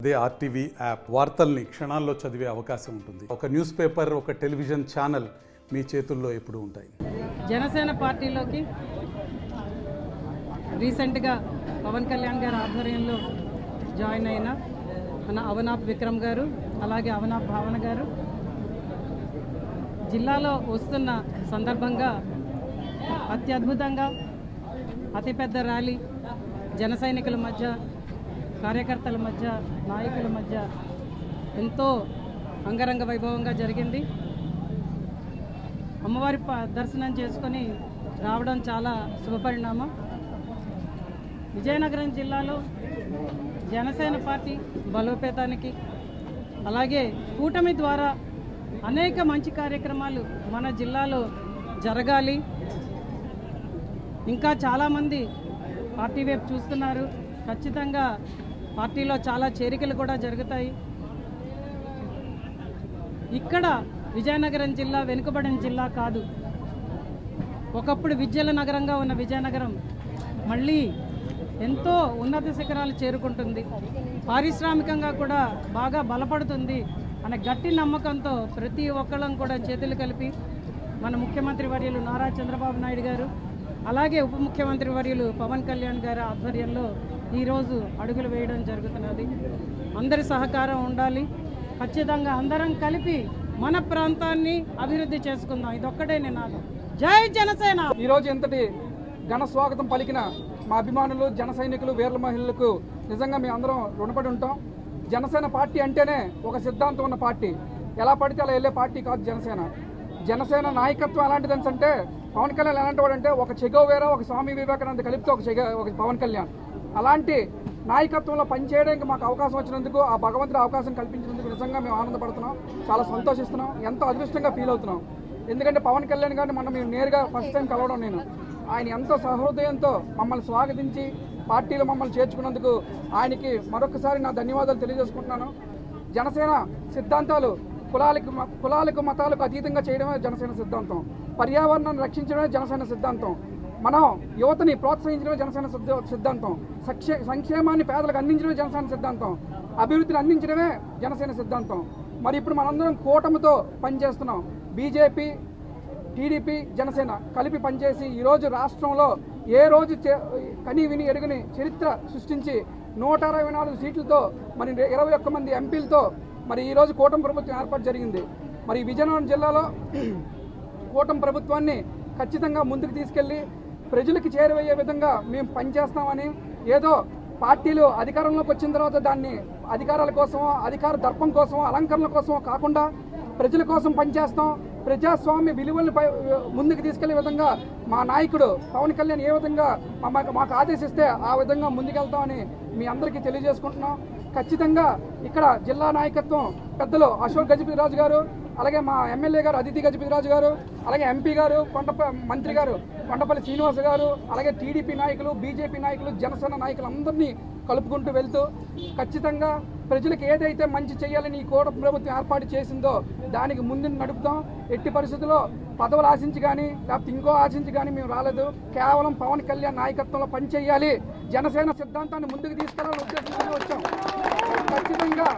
అదే RTV app వార్తల్ని క్షణాల్లో చదివే అవకాశం ఉంటుంది. ఒక న్యూస్ పేపర్, ఒక టెలివిజన్ ఛానల్ మీ చేతుల్లో ఎప్పుడూ ఉంటాయి. జనసేన పార్టీలోకి రీసెంట్గా పవన్ కళ్యాణ్ గారి ఆధ్వర్యంలో జాయిన్ అయిన మన అవనాప్ విక్రమ్ గారు, అలాగే అవనాప్ భావన గారు జిల్లాలో వస్తున్న సందర్భంగా అత్యద్భుతంగా అతిపెద్ద ర్యాలీ జన సైనికుల మధ్య, కార్యకర్తల మధ్య, నాయకుల మధ్య ఎంతో అంగరంగ వైభవంగా జరిగింది. అమ్మవారి దర్శనం చేసుకొని రావడం చాలా శుభపరిణామం. విజయనగరం జిల్లాలో జనసేన పార్టీ బలోపేతానికి, అలాగే కూటమి ద్వారా అనేక మంచి కార్యక్రమాలు మన జిల్లాలో జరగాలి. ఇంకా చాలామంది పార్టీ వైపు చూస్తున్నారు. ఖచ్చితంగా పార్టీలో చాలా చేరికలు కూడా జరుగుతాయి. ఇక్కడ విజయనగరం జిల్లా వెనుకబడిన జిల్లా కాదు. ఒకప్పుడు విద్యల నగరంగా ఉన్న విజయనగరం మళ్ళీ ఎంతో ఉన్నత శిఖరాలు చేరుకుంటుంది. పారిశ్రామికంగా కూడా బాగా బలపడుతుంది అనే గట్టి నమ్మకంతో ప్రతి ఒక్కళ్ళం కూడా చేతులు కలిపి మన ముఖ్యమంత్రి వర్యులు నారా చంద్రబాబు నాయుడు గారు, అలాగే ఉప ముఖ్యమంత్రి వర్యులు పవన్ కళ్యాణ్ గారి ఆధ్వర్యంలో ఈరోజు అడుగులు వేయడం జరుగుతున్నది. అందరి సహకారం ఉండాలి. ఖచ్చితంగా అందరం కలిపి మన ప్రాంతాన్ని అభివృద్ధి చేసుకుందాం. ఇదొక్కటే నినాదం. జై జనసేన. ఈరోజు ఎంతటి ఘన స్వాగతం పలికిన మా అభిమానులు, జన సైనికులు, వీర్ల మహిళలకు నిజంగా మేము అందరం రుణపడి ఉంటాం. జనసేన పార్టీ అంటేనే ఒక సిద్ధాంతం ఉన్న పార్టీ. ఎలా పడితే అలా వెళ్ళే పార్టీ కాదు జనసేన. జనసేన నాయకత్వం ఎలాంటిదని అంటే, పవన్ కళ్యాణ్ ఎలాంటి వాడు అంటే ఒక చెగోవేరా, ఒక స్వామి వివేకానంద కలిపితే ఒక పవన్ కళ్యాణ్. అలాంటి నాయకత్వంలో పనిచేయడానికి మాకు అవకాశం వచ్చినందుకు, ఆ భగవంతుడు అవకాశం కల్పించినందుకు నిజంగా మేము ఆనందపడుతున్నాం, చాలా సంతోషిస్తున్నాం, ఎంతో అదృష్టంగా ఫీల్ అవుతున్నాం. ఎందుకంటే పవన్ కళ్యాణ్ గారిని మొన్న మేము నేరుగా ఫస్ట్ టైం కలవడం, ఆయన ఎంతో సహృదయంతో మమ్మల్ని స్వాగతించి పార్టీలో మమ్మల్ని చేర్చుకున్నందుకు ఆయనకి మరొకసారి నా ధన్యవాదాలు తెలియజేసుకుంటున్నాను. జనసేన సిద్ధాంతాలు కులాలకు మతాలకు అతీతంగా చేయడమే జనసేన సిద్ధాంతం. పర్యావరణాన్ని రక్షించడమే జనసేన సిద్ధాంతం. మనం యువతని ప్రోత్సహించడమే జనసేన సిద్ధాంతం. సంక్షేమాన్ని పేదలకు అందించడమే జనసేన సిద్ధాంతం. అభివృద్ధిని అందించడమే జనసేన సిద్ధాంతం. మరి ఇప్పుడు మనందరం కూటమితో పనిచేస్తున్నాం. బీజేపీ, టీడీపీ, జనసేన కలిపి పనిచేసి ఈరోజు రాష్ట్రంలో ఏ రోజు కని విని ఎరుగని చరిత్ర సృష్టించి 124 సీట్లతో, మరి 21 మంది ఎంపీలతో మరి ఈరోజు కూటమి ప్రభుత్వం ఏర్పాటు జరిగింది. మరి విజయనగరం జిల్లాలో కూటమి ప్రభుత్వాన్ని ఖచ్చితంగా ముందుకు తీసుకెళ్ళి ప్రజలకు చేరువయ్యే విధంగా మేము పనిచేస్తామని, ఏదో పార్టీలు అధికారంలోకి వచ్చిన తర్వాత దాన్ని అధికారాల కోసమో, అధికార దర్పం కోసమో, అలంకరణల కోసమో కాకుండా ప్రజల కోసం పనిచేస్తాం. ప్రజాస్వామ్య విలువలను ముందుకు తీసుకెళ్లే విధంగా మా నాయకుడు పవన్ కళ్యాణ్ ఏ విధంగా మాకు ఆదేశిస్తే ఆ విధంగా ముందుకెళ్తామని మీ అందరికీ తెలియజేసుకుంటున్నాం. ఖచ్చితంగా ఇక్కడ జిల్లా నాయకత్వం పెద్దలు అశోక్ గజపతిరాజు గారు, అలాగే మా ఎమ్మెల్యే గారు అదితి గజపతిరాజు గారు, అలాగే ఎంపీ గారు, మంత్రి గారు కొండపల్లి శ్రీనివాస్ గారు, అలాగే టీడీపీ నాయకులు, బీజేపీ నాయకులు, జనసేన నాయకులు అందరినీ కలుపుకుంటూ వెళ్తూ ఖచ్చితంగా ప్రజలకు ఏదైతే మంచి చేయాలని ఈ కూటమి ప్రభుత్వం ఏర్పాటు చేసిందో దానికి ముందు నడుపుతాం. ఎట్టి పరిస్థితుల్లో పదవులు ఆశించి కానీ లేకపోతే ఇంకో ఆశించి కానీ మేము రాలేదు. కేవలం పవన్ కళ్యాణ్ నాయకత్వంలో పనిచేయాలి, జనసేన సిద్ధాంతాన్ని ముందుకు తీసుకెళ్లాలని ఉద్దేశంతో వచ్చాం. ఖచ్చితంగా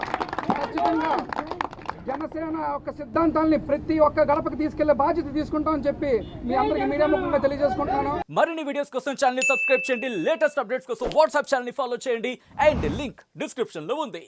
జనసేన యొక్క సిద్ధాంతాలని ప్రతి ఒక్క గడపకి తీసుకెళ్లే బాధ్యత తీసుకుంటామని చెప్పి మీ అందరికీ మీడియా ముఖంగా తెలియజేసుకుంటున్నాను. మరిన్ని వీడియోస్ కోసం ఛానల్ ని సబ్స్క్రైబ్ చేయండి. లేటెస్ట్ అప్డేట్స్ కోసం వాట్సాప్ ఛానల్ ని ఫాలో చేయండి. అండ్ లింక్ డిస్క్రిప్షన్ లో ఉంది.